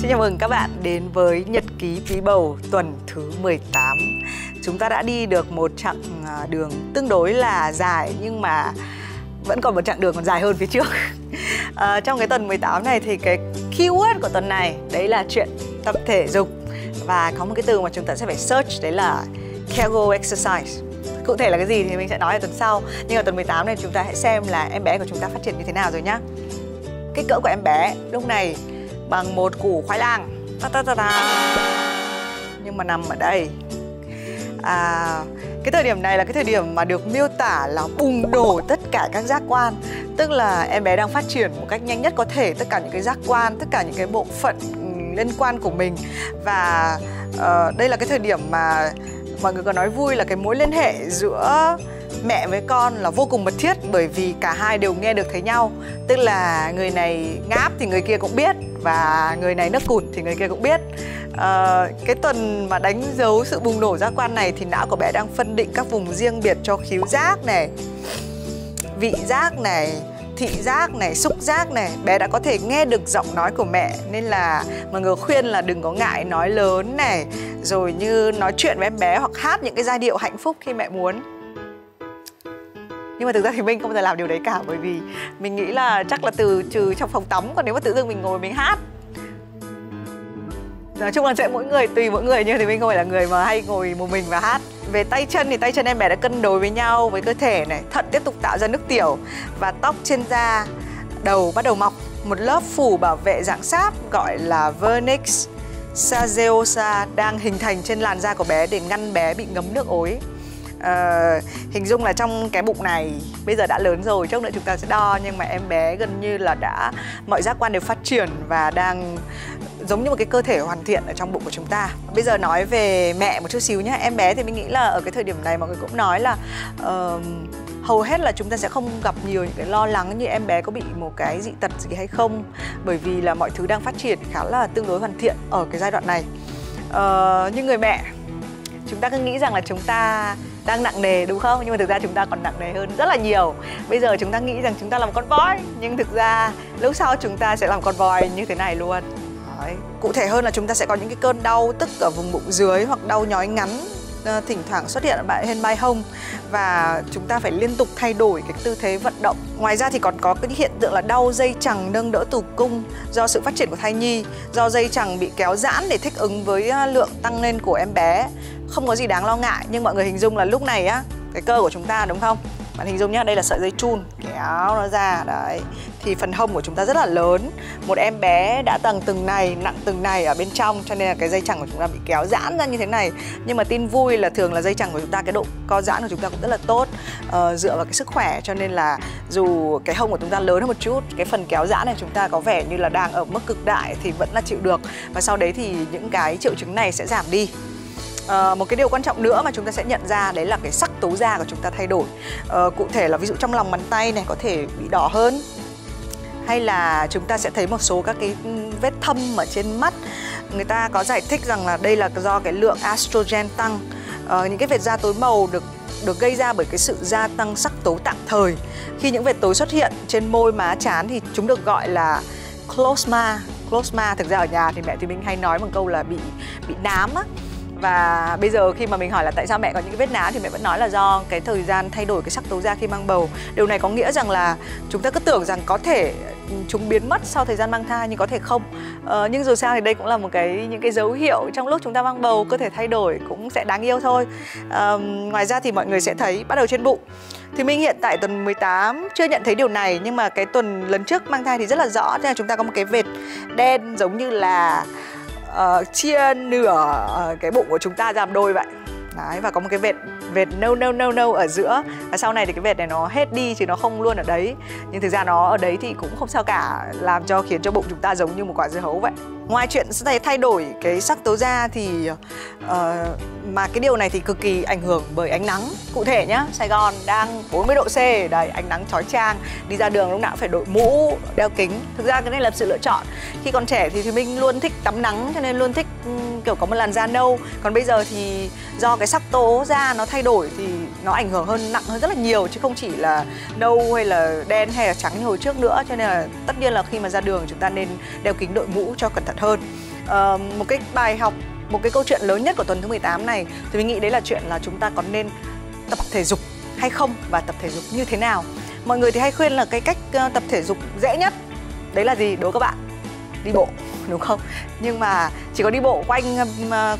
Xin chào mừng các bạn đến với Nhật ký Bí Bầu tuần thứ 18. Chúng ta đã đi được một chặng đường tương đối là dài nhưng mà vẫn còn một chặng đường còn dài hơn phía trước. Trong cái tuần 18 này thì cái keyword của tuần này đấy là chuyện tập thể dục. Và có một cái từ mà chúng ta sẽ phải search đấy là Kegel exercise. Cụ thể là cái gì thì mình sẽ nói ở tuần sau. Nhưng ở tuần 18 này chúng ta hãy xem là em bé của chúng ta phát triển như thế nào rồi nhá. Kích cỡ của em bé lúc này bằng một củ khoai lang. Nhưng mà nằm ở đây. Cái thời điểm này là cái thời điểm mà được miêu tả là bùng nổ tất cả các giác quan. Tức là em bé đang phát triển một cách nhanh nhất có thể tất cả những cái giác quan, tất cả những cái bộ phận liên quan của mình. Và đây là cái thời điểm mà mọi người còn nói vui là cái mối liên hệ giữa mẹ với con là vô cùng mật thiết, bởi vì cả hai đều nghe được thấy nhau. Tức là người này ngáp thì người kia cũng biết, và người này nấc cụt thì người kia cũng biết. Cái tuần mà đánh dấu sự bùng nổ giác quan này thì não của bé đang phân định các vùng riêng biệt cho khứu giác này, vị giác này, thị giác này, xúc giác này. Bé đã có thể nghe được giọng nói của mẹ, nên là mọi người khuyên là đừng có ngại nói lớn này, rồi như nói chuyện với em bé hoặc hát những cái giai điệu hạnh phúc khi mẹ muốn. Nhưng mà thực ra thì mình không bao giờ làm điều đấy cả, bởi vì mình nghĩ là chắc là trừ trong phòng tắm, còn nếu mà tự dưng mình ngồi mình hát, nói chung là sẽ tùy mỗi người, nhưng thì mình không phải là người mà hay ngồi một mình và hát. Về tay chân thì tay chân em bé đã cân đối với nhau với cơ thể này, thận tiếp tục tạo ra nước tiểu và tóc trên da đầu bắt đầu mọc. Một lớp phủ bảo vệ dạng sáp gọi là vernix caseosa đang hình thành trên làn da của bé để ngăn bé bị ngấm nước ối. Hình dung là trong cái bụng này bây giờ đã lớn rồi, chốc nữa chúng ta sẽ đo, nhưng mà em bé gần như là mọi giác quan đều phát triển và đang giống như một cái cơ thể hoàn thiện ở trong bụng của chúng ta. Bây giờ nói về mẹ một chút xíu nhé. Em bé thì mình nghĩ là ở cái thời điểm này mọi người cũng nói là hầu hết là chúng ta sẽ không gặp nhiều những cái lo lắng như em bé có bị một cái dị tật gì hay không, bởi vì là mọi thứ đang phát triển khá là tương đối hoàn thiện ở cái giai đoạn này. Như người mẹ, chúng ta cứ nghĩ rằng là chúng ta đang nặng nề đúng không? Nhưng mà thực ra chúng ta còn nặng nề hơn rất là nhiều. Bây giờ chúng ta nghĩ rằng chúng ta là một con voi, nhưng thực ra lúc sau chúng ta sẽ làm con voi như thế này luôn. Đấy. Cụ thể hơn là chúng ta sẽ có những cái cơn đau tức ở vùng bụng dưới hoặc đau nhói ngắn thỉnh thoảng xuất hiện ở bên vai hông, và chúng ta phải liên tục thay đổi cái tư thế vận động. Ngoài ra thì còn có cái hiện tượng là đau dây chằng nâng đỡ tử cung do sự phát triển của thai nhi, do dây chằng bị kéo giãn để thích ứng với lượng tăng lên của em bé. Không có gì đáng lo ngại, nhưng mọi người hình dung là lúc này á, cái cơ của chúng ta đúng không? Bạn hình dung nhá, đây là sợi dây chun kéo nó ra đấy, thì phần hông của chúng ta rất là lớn. Một em bé đã từng này, nặng từng này ở bên trong, cho nên là cái dây chằng của chúng ta bị kéo giãn ra như thế này. Nhưng mà tin vui là thường là dây chằng của chúng ta, cái độ co giãn của chúng ta cũng rất là tốt, dựa vào cái sức khỏe, cho nên là dù cái hông của chúng ta lớn hơn một chút, cái phần kéo giãn này chúng ta có vẻ như là đang ở mức cực đại thì vẫn là chịu được. Và sau đấy thì những cái triệu chứng này sẽ giảm đi. Một cái điều quan trọng nữa mà chúng ta sẽ nhận ra đấy là cái sắc tố da của chúng ta thay đổi. Cụ thể là ví dụ trong lòng bàn tay này có thể bị đỏ hơn, hay là chúng ta sẽ thấy một số các cái vết thâm ở trên mắt. Người ta có giải thích rằng là đây là do cái lượng estrogen tăng. Những cái vệt da tối màu được gây ra bởi cái sự gia tăng sắc tố tạm thời. Khi những vệt tối xuất hiện trên môi, má, trán thì chúng được gọi là chloasma. Chloasma thực ra ở nhà thì mẹ thì mình hay nói một câu là bị nám á. Và bây giờ khi mà mình hỏi là tại sao mẹ có những cái vết nám thì mẹ vẫn nói là do cái thời gian thay đổi cái sắc tố da khi mang bầu. Điều này có nghĩa rằng là chúng ta cứ tưởng rằng có thể chúng biến mất sau thời gian mang thai, nhưng có thể không. Nhưng dù sao thì đây cũng là những cái dấu hiệu trong lúc chúng ta mang bầu cơ thể thay đổi cũng sẽ đáng yêu thôi. Ngoài ra thì mọi người sẽ thấy bắt đầu trên bụng. Thì mình hiện tại tuần 18 chưa nhận thấy điều này, nhưng mà cái tuần lần trước mang thai thì rất là rõ. Thế là chúng ta có một cái vệt đen giống như là chia nửa cái bụng của chúng ta ra làm đôi vậy. Đấy, và có một cái vệt nâu ở giữa. Và sau này thì cái vệt này nó hết đi chứ nó không luôn ở đấy. Nhưng thực ra nó ở đấy thì cũng không sao cả, khiến cho bụng chúng ta giống như một quả dưa hấu vậy. Ngoài chuyện thay đổi cái sắc tố da thì mà cái điều này thì cực kỳ ảnh hưởng bởi ánh nắng. Cụ thể nhá, Sài Gòn đang 40 độ C, đấy, ánh nắng chói chang, đi ra đường lúc nào cũng phải đội mũ, đeo kính. Thực ra cái này là sự lựa chọn. Khi còn trẻ thì mình luôn thích tắm nắng, cho nên luôn thích kiểu có một làn da nâu. Còn bây giờ thì do cái sắc tố da nó thay đổi thì nó ảnh hưởng nặng hơn rất là nhiều, chứ không chỉ là nâu hay là đen hay là trắng như hồi trước nữa. Cho nên là tất nhiên là khi mà ra đường chúng ta nên đeo kính, đội mũ cho cẩn thận hơn. Một cái bài học, một cái câu chuyện lớn nhất của tuần thứ 18 này thì mình nghĩ đấy là chuyện là chúng ta có nên tập thể dục hay không và tập thể dục như thế nào. Mọi người thì hay khuyên là cái cách tập thể dục dễ nhất đấy là gì đối với các bạn? Đi bộ, đúng không? Nhưng mà chỉ có đi bộ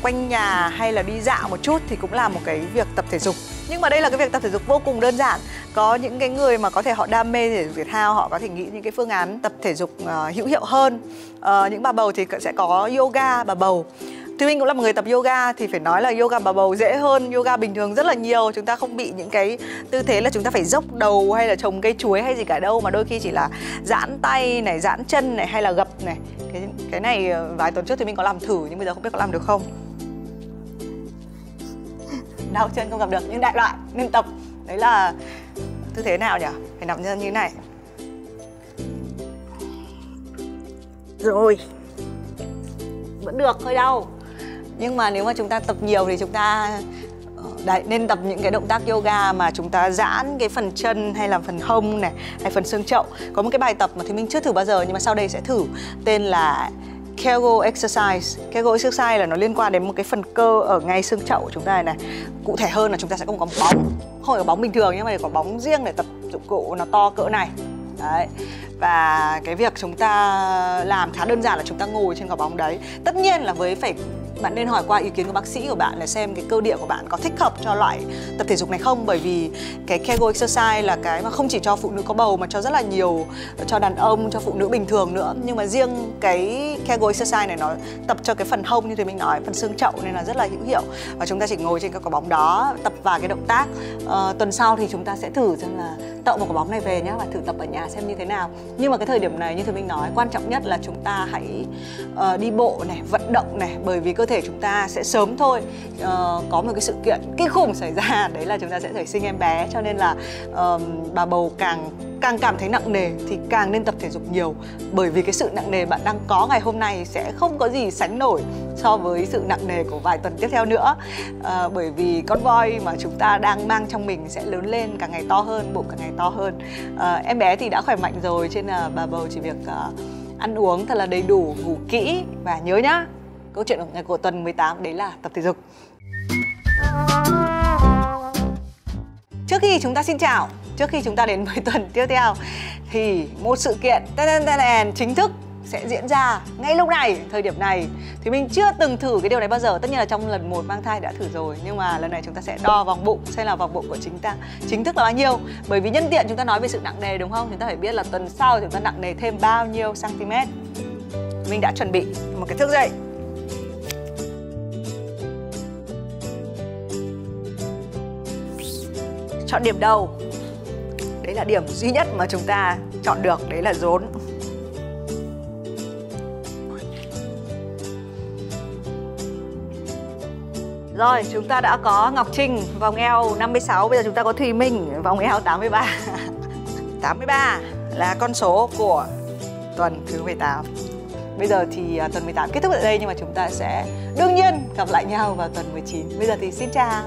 quanh nhà hay là đi dạo một chút thì cũng là một cái việc tập thể dục. Nhưng mà đây là cái việc tập thể dục vô cùng đơn giản. Có những cái người mà có thể họ đam mê thể dục thể thao, họ có thể nghĩ những cái phương án tập thể dục hữu hiệu hơn. Những bà bầu thì sẽ có yoga bà bầu. Thì mình cũng là một người tập yoga thì phải nói là yoga bà bầu dễ hơn yoga bình thường rất là nhiều. Chúng ta không bị những cái tư thế là chúng ta phải dốc đầu hay là trồng cây chuối hay gì cả đâu, mà đôi khi chỉ là giãn tay này, giãn chân này hay là gập này. Cái này vài tuần trước thì mình có làm thử nhưng bây giờ không biết có làm được không. Đau chân không gặp được nhưng đại loại nên tập. Đấy là tư thế nào nhỉ? Phải nằm như thế này. Rồi. Vẫn được, hơi đau. Nhưng mà nếu mà chúng ta tập nhiều thì chúng ta nên tập những cái động tác yoga mà chúng ta giãn cái phần chân hay là phần hông này, hay phần xương chậu. Có một cái bài tập mà thì mình chưa thử bao giờ nhưng mà sau đây sẽ thử, tên là Kegel exercise. Kegel exercise là nó liên quan đến một cái phần cơ ở ngay xương chậu của chúng ta này. Cụ thể hơn là chúng ta sẽ có một bóng, không phải có bóng bình thường nhưng mà có bóng riêng để tập dụng cụ nó to cỡ này. Đấy. Và cái việc chúng ta làm khá đơn giản là chúng ta ngồi trên quả bóng đấy. Tất nhiên là bạn nên hỏi qua ý kiến của bác sĩ của bạn là xem cái cơ địa của bạn có thích hợp cho loại tập thể dục này không. Bởi vì cái Kegel exercise là cái mà không chỉ cho phụ nữ có bầu mà cho rất là nhiều, cho đàn ông, cho phụ nữ bình thường nữa. Nhưng mà riêng cái Kegel exercise này nó tập cho cái phần hông như thế mình nói, phần xương chậu nên là rất là hữu hiệu. Và chúng ta chỉ ngồi trên cái quả bóng đó, tập vài cái động tác. Tuần sau thì chúng ta sẽ thử xem là tậu một quả bóng này về nhá và thử tập ở nhà xem như thế nào. Nhưng mà cái thời điểm này như thế mình nói, quan trọng nhất là chúng ta hãy đi bộ này, vận động này, bởi vì cơ thể chúng ta sẽ sớm thôi có một cái sự kiện kinh khủng xảy ra, đấy là chúng ta sẽ phải sinh em bé. Cho nên là bà bầu càng cảm thấy nặng nề thì càng nên tập thể dục nhiều, bởi vì cái sự nặng nề bạn đang có ngày hôm nay sẽ không có gì sánh nổi so với sự nặng nề của vài tuần tiếp theo nữa. Bởi vì con voi mà chúng ta đang mang trong mình sẽ lớn lên càng ngày to hơn, bụng càng ngày to hơn. Em bé thì đã khỏe mạnh rồi, cho nên là bà bầu chỉ việc ăn uống thật là đầy đủ, ngủ kỹ và nhớ nhá, câu chuyện của tuần 18 đấy là tập thể dục. Trước khi chúng ta xin chào, trước khi chúng ta đến với tuần tiếp theo thì một sự kiện chính thức sẽ diễn ra ngay lúc này, thời điểm này. Thì mình chưa từng thử cái điều này bao giờ. Tất nhiên là trong lần 1 mang thai đã thử rồi, nhưng mà lần này chúng ta sẽ đo vòng bụng xem là vòng bụng của chúng ta chính thức là bao nhiêu. Bởi vì nhân tiện chúng ta nói về sự nặng nề đúng không? Chúng ta phải biết là tuần sau chúng ta nặng nề thêm bao nhiêu cm. Mình đã chuẩn bị một cái thước dây. Chọn điểm đầu. Đấy là điểm duy nhất mà chúng ta chọn được, đấy là rốn. Rồi, chúng ta đã có Ngọc Trinh vòng eo 56, bây giờ chúng ta có Thùy Minh vòng eo 83. 83 là con số của tuần thứ 18. Bây giờ thì tuần 18 kết thúc tại đây, nhưng mà chúng ta sẽ đương nhiên gặp lại nhau vào tuần 19. Bây giờ thì xin chào.